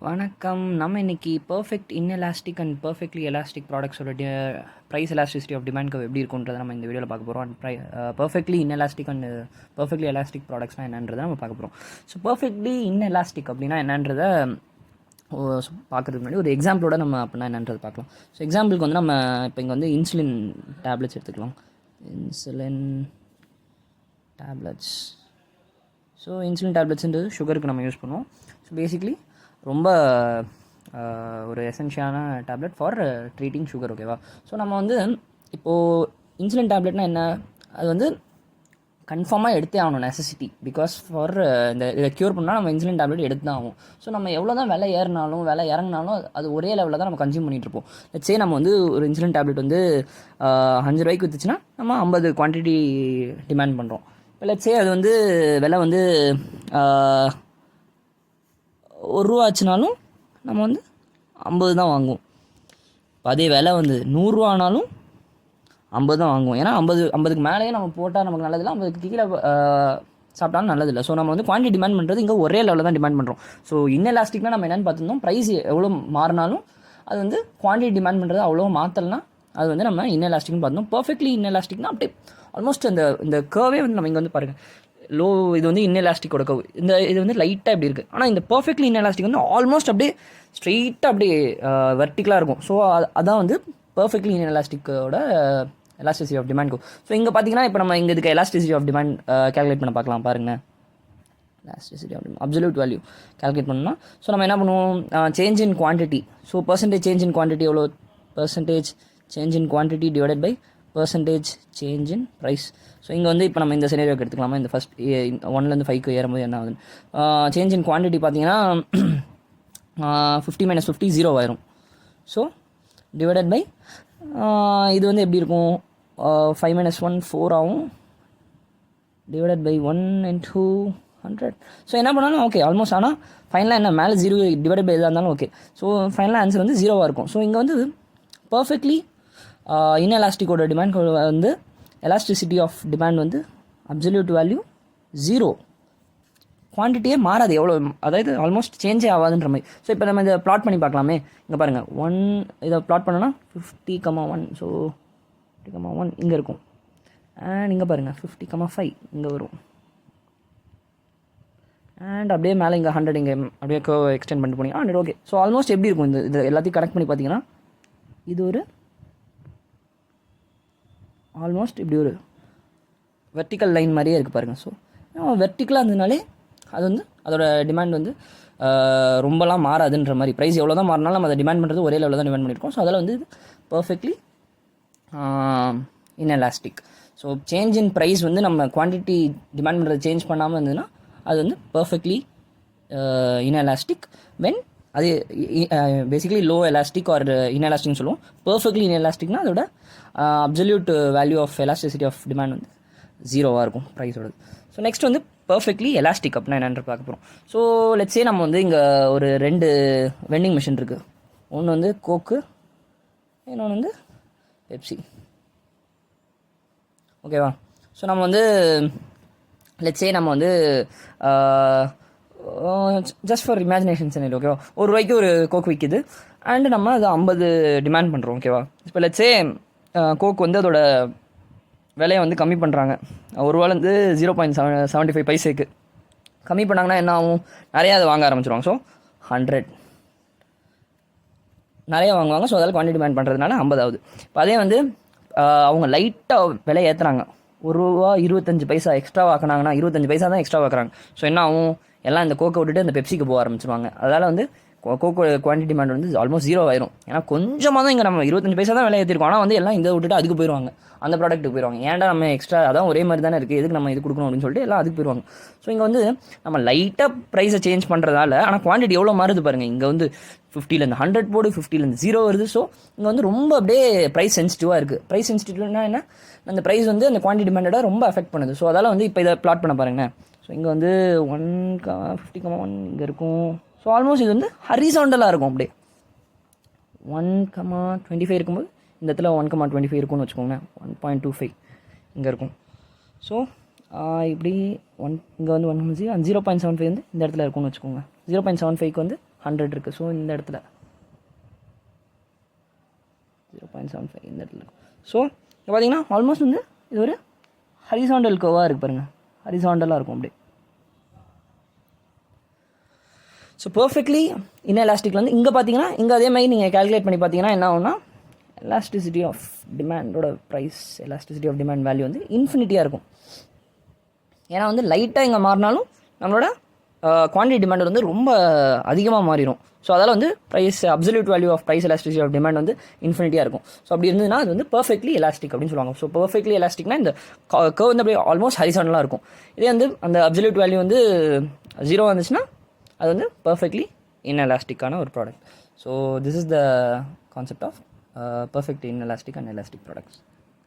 வணக்கம். நம்ம இன்னைக்கு perfect inelastic and perfectly elastic ப்ராடக்ட்ஸோட price elasticity of demand curve எப்படி இருக்குன்றதை நம்ம இந்த வீடியோவில் பார்க்க போகிறோம். And perfectly inelastic and perfectly elastic ப்ராடக்ட்ஸ்னால் என்னன்றதை நம்ம பார்க்க போகிறோம். ஸோ பெர்ஃபெக்ட்லி இன்எலாஸ்டிக் அப்படின்னா என்னன்றதை பார்க்குறதுக்கு முன்னாடி ஒரு எக்ஸாம்பிளோட நம்ம அப்படின்னா என்னன்றது பார்க்கலாம். ஸோ எக்ஸாம்பிளுக்கு வந்து நம்ம இப்போ இங்கே வந்து இன்சுலின் டேப்லெட்ஸ் எடுத்துக்கலாம். Insulin tablets. ஸோ இன்சுலின் டேப்லெட்ஸ்ன்றது சுகருக்கு நம்ம யூஸ் பண்ணுவோம். ஸோ பேசிக்லி ரொம்ப ஒரு எசென்ஷியலான டேப்லெட் ஃபார் ட்ரீட்டிங் சுகர். ஓகேவா? ஸோ நம்ம வந்து இப்போது இன்சுலின் டேப்லெட்னா என்ன, அது வந்து கன்ஃபார்மாக எடுத்தே ஆகணும், நெசசிட்டி. பிகாஸ் ஃபார் இதை க்யூர் பண்ணால் நம்ம இன்சுலின் டேப்லெட் எடுத்து தான் ஆகும். ஸோ நம்ம எவ்வளோ தான் விலை ஏறினாலும் விலை இறங்கினாலும் அது ஒரே லெவலில் தான் நம்ம கன்சியூம் பண்ணிகிட்ருப்போம். லெட்ஸே நம்ம வந்து ஒரு இன்சுலின் டேப்லெட் வந்து 5 ரூபாய்க்கு விற்றுச்சுன்னா நம்ம 50 குவான்டிட்டி டிமாண்ட் பண்ணுறோம். இப்போ லெட்ஸே அது வந்து விலை வந்து 1 ரூபா ஆச்சுனாலும் நம்ம வந்து 50 தான் வாங்குவோம். இப்போ அதே விலை வந்து 100 ரூபானாலும் 50 தான் வாங்குவோம். ஏன்னா 50க்கு மேலேயே நம்ம போட்டால் நமக்கு நல்லதில்லை, 50க்கு கீழே சாப்பிட்டாலும் நல்லதில்லை. ஸோ நம்ம வந்து குவான்டிட்டி டிமாண்ட் பண்ணுறது இங்கே ஒரே லெவலில் தான் டிமாண்ட் பண்ணுறோம். ஸோ இன்எலாஸ்டிக்னா நம்ம என்னென்னு பார்த்துருந்தோம், ப்ரைஸ் எவ்வளோ மாறினாலும் அது வந்து குவான்டிட்டி டிமாண்ட் பண்ணுறது அவ்வளோ மாற்றலைன்னா அது வந்து நம்ம இன்எலாஸ்டிக்னு பார்த்தோம். பர்ஃபெக்ட்லி இன்எலாஸ்டிக்னா அப்படியே ஆல்மோஸ்ட் இந்த கர்வே வந்து நம்ம இங்கே வந்து பாருங்கள், லோ இது வந்து இன்எலாஸ்டிக்கோட கர்வ், இது வந்து லைட்டாக இப்படி இருக்குது. ஆனால் இந்த பர்ஃபெக்ட்லி இன்எலாஸ்டிக் வந்து ஆல்மோஸ்ட் அப்படியே ஸ்ட்ரெயிட்டாக அப்படியே வெர்டிக்கலாக இருக்கும். ஸோ அதான் வந்து பர்ஃபெக்ட்லி இன்எலாஸ்டிக்கோட elasticity of demand curve. So இங்கே பார்த்தீங்கன்னா இப்போ நம்ம இங்கே இதுக்கு எலாஸ்டிசிட்டி ஆஃப் டிமாண்ட் கேல்குலேட் பண்ண பார்க்கலாம். பாருங்கள், elasticity of demand absolute value calculate பண்ணோம்னா ஸோ நம்ம என்ன பண்ணுவோம், change in quantity. So percentage change in quantity எவ்வளோ, percentage change in quantity divided by percentage change in price. So இங்கே வந்து இப்போ நம்ம இந்த சினேரியோக்கு எடுத்துக்கலாமா, இந்த ஃபஸ்ட் 1லேருந்து 5க்கு ஏறும்போது என்ன ஆகுது, சேஞ்ச் இன் குவான்டிட்டி பார்த்தீங்கன்னா 50 - 50 0 ஆயிரும். ஸோ டிவைடட் பை இது வந்து எப்படி இருக்கும், 5 - 1 4 ஆகும், டிவைடட் பை 1 × 100. ஸோ என்ன பண்ணாலும் ஓகே ஆல்மோஸ்ட். ஆனால் ஃபைனலாக என்ன மேலே 0 டிவைடட் பை எதாக இருந்தாலும் ஓகே. ஸோ ஃபைனலாக ஆன்சர் வந்து 0வாக இருக்கும். ஸோ இங்கே வந்து பர்ஃபெக்ட்லி இன்எலாஸ்டிக்கோட டிமாண்ட் வந்து எலாஸ்டிசிட்டி ஆஃப் டிமாண்ட் வந்து அப்சல்யூட் வேல்யூ 0, குவான்டிட்டியே மாறாது எவ்வளோ, அதாவது ஆல்மோஸ்ட் சேஞ்சே ஆகாதுன்ற மாதிரி. ஸோ இப்போ நம்ம இதை ப்ளாட் பண்ணி பார்க்கலாமே. இங்கே பாருங்கள், இதை ப்ளாட் பண்ணோன்னா 50,1. ஸோ 50,1 இங்கே இருக்கும். அண்ட் இங்கே பாருங்கள் 50,5 இங்கே வரும். அண்ட் அப்படியே மேலே இங்கே 100 இங்கே அப்படியே எக்ஸ்டெண்ட் பண்ணிட்டு போனீங்கன்னா 100. ஓகே. ஸோ ஆல்மோஸ்ட் எப்படி இருக்கும், இது எல்லாத்தையும் கனெக்ட் பண்ணி பார்த்தீங்கன்னா இது ஒரு ஆல்மோஸ்ட் இப்படி ஒரு வெர்டிக்கல் லைன் மாதிரியே இருக்குது பாருங்கள். ஸோ வெர்டிக்கலாக இருந்ததுனாலே அது வந்து அதோட டிமாண்ட் வந்து ரொம்பலாம் மாறாதுன்ற மாதிரி. ப்ரைஸ் எவ்வளோ தான் மாறினாலும் நம்ம அதை டிமாண்ட் பண்ணுறது ஒரே லெவலில் தான் டிமாண்ட் பண்ணியிருக்கோம். ஸோ அதில் வந்து இது perfectly inelastic. So change in price வந்து நம்ம குவான்டிட்டி டிமாண்ட் பண்ணுறது சேஞ்ச் பண்ணாமல் இருந்ததுன்னா அது வந்து பர்ஃபெக்ட்லி இன்எலாஸ்டிக். வென் அது பேசிக்கலி லோ எலாஸ்டிக் ஆர் இன்எலாஸ்டிக்னு சொல்லுவோம். பர்ஃபெக்ட்லி இன்எலாஸ்டிக்னா அதோட absolute value of elasticity of demand வந்து 0வாக இருக்கும் ப்ரைஸோடது. ஸோ நெக்ஸ்ட் வந்து பர்ஃபெக்ட்லி எலாஸ்டிக் அப்படின்னா என்னென்று பார்க்க போகிறோம். ஸோ லெட்ஸே நம்ம வந்து இங்கே ஒரு 2 வெண்டிங் மிஷின் இருக்குது. ஒன்று வந்து கோக்கு, இன்னொன்று வந்து பெப்சி. ஓகேவா? ஸோ நம்ம வந்து லெட்ஸே நம்ம வந்து ஜஸ்ட் ஃபார் இமேஜினேஷன் சேனல், ஓகேவா, 1 ரூபாய்க்கு ஒரு கோக் விற்கிது அண்டு நம்ம அது 50 டிமாண்ட் பண்ணுறோம். ஓகேவா? இப்போ லெட்ஸே கோக் வந்து அதோட விலையை வந்து கம்மி பண்ணுறாங்க. 1 ரூபாலேருந்து 0.75 பைசேக்கு கம்மி பண்ணாங்கன்னா என்ன ஆகும், நிறையா அதை வாங்க ஆரம்பிச்சிருவாங்க. ஸோ 100 நிறையா வாங்குவாங்க. ஸோ அதில் குவான்டிட்டி டிமாண்ட் பண்ணுறதுனால 50 ஆகுது. இப்போ அதே வந்து அவங்க லைட்டாக விலை ஏற்றுறாங்க, 1 ரூபா 25 பைசா எக்ஸ்ட்ரா ஆக்கினாங்கன்னா 25 பைசா தான் எக்ஸ்ட்ரா ஆக்குறாங்க. ஸோ என்ன ஆகும், எல்லாம் இந்த கோக்கை விட்டுட்டு இந்த பெப்சிக்கு போக ஆரம்பிச்சிருவாங்க. அதனால் வந்து கோக்கோ குவான்டிட்டி டிமாண்ட் வந்து ஆல்மோஸ்ட் 0 ஆயிரும். ஏன்னா கொஞ்சமாக தான் இங்கே நம்ம 25 பைசா தான் விலை ஏற்றிருக்கோம். ஆனால் வந்து எல்லாம் இந்த விட்டுட்டு அதுக்கு போயிடுவாங்க, அந்த ப்ராடக்ட்டுக்கு போயிடுவாங்க. ஏன்டா நம்ம எக்ஸ்ட்ரா அதான் ஒரே மாதிரி தானே இருக்குது, எதுக்கு நம்ம இது கொடுக்கணும் அப்படின்னு சொல்லிட்டு எல்லாம் அதுக்கு போயிடுவாங்க. ஸோ இங்கே வந்து நம்ம லைட்டாக ப்ரைஸை சேஞ்ச் பண்ணுறதால ஆனால் குவான்டிட்டி எவ்வளோ மாறுது பாருங்கள். இங்கே வந்து 50லேருந்து 100 போடு, 50லேருந்து 0 வருது. ஸோ இங்கே வந்து ரொம்ப அப்படியே ப்ரைஸ் சென்சிட்டிவாக இருக்குது. ப்ரைஸ் சென்சிட்டிவ்னா என்ன, அந்த ப்ரைஸ் வந்து அந்த குவான்டிட்டி டிமாண்டோட ரொம்ப அஃபெக்ட் பண்ணுது. ஸோ அதால் வந்து இப்போ இதை ப்ளாட் பண்ண பாருங்கண்ணே. ஸோ இங்கே வந்து 50,1 இங்கே இருக்கும். ஸோ ஆல்மோஸ்ட் இது வந்து ஹரிசாண்டலாக இருக்கும். அப்படியே 1,25 இருக்கும்போது இந்த இடத்துல 1,25 இருக்கும்னு வச்சுக்கோங்களேன். 1.25 இங்கே இருக்கும். ஸோ இப்படி இங்கே வந்து 1 0.75 வந்து இந்த இடத்துல இருக்கும்னு வச்சுக்கோங்க. 0.75க்கு வந்து 100 இருக்குது. ஸோ இந்த இடத்துல 0.75 இந்த இடத்துல இருக்கும். ஸோ இப்போ பார்த்தீங்கன்னா ஆல்மோஸ்ட் வந்து இது ஒரு ஹரிசாண்டல் கர்வாக இருக்குது பாருங்கள், ஹரிசாண்டலாக இருக்கும் அப்படியே. ஸோ பர்ஃபெக்ட்லி இன்ன எலாஸ்டிக்கில் வந்து இங்கே பார்த்தீங்கன்னா இங்கே அதே மாதிரி நீங்கள் கால்குலேட் பண்ணி பார்த்தீங்கன்னா என்ன ஆகும்னா எலாஸ்டிசிட்டி ஆஃப் டிமாண்டோட price, elasticity of demand value வந்து இன்ஃபினிட்டியாக இருக்கும். ஏன்னா வந்து லைட்டாக இங்கே மாறினாலும் நம்மளோட குவான்டிட்டி டிமாண்ட் வந்து ரொம்ப அதிகமாக மாறிடும். ஸோ அதால் வந்து price absolute value of price elasticity of demand வந்து இன்ஃபினிட்டியாக இருக்கும். ஸோ அப்படி இருந்ததுன்னா அது வந்து பர்ஃபெக்ட்லி எலாஸ்டிக் அப்படின்னு சொல்லுவாங்க. ஸோ பர்ஃபெக்ட்லி எலாஸ்டிக்னா இந்த கர்வ் வந்து அப்படியே ஆல்மோஸ்ட் ஹரிசாண்டலாக இருக்கும். இதே வந்து அந்த அப்சல்யூட் வேல்யூ வந்து 0 வந்துச்சுன்னா அது வந்து பர்ஃபெக்ட்லி இன்எலாஸ்டிக்கான ஒரு product. So this is the concept of perfect inelastic and elastic products.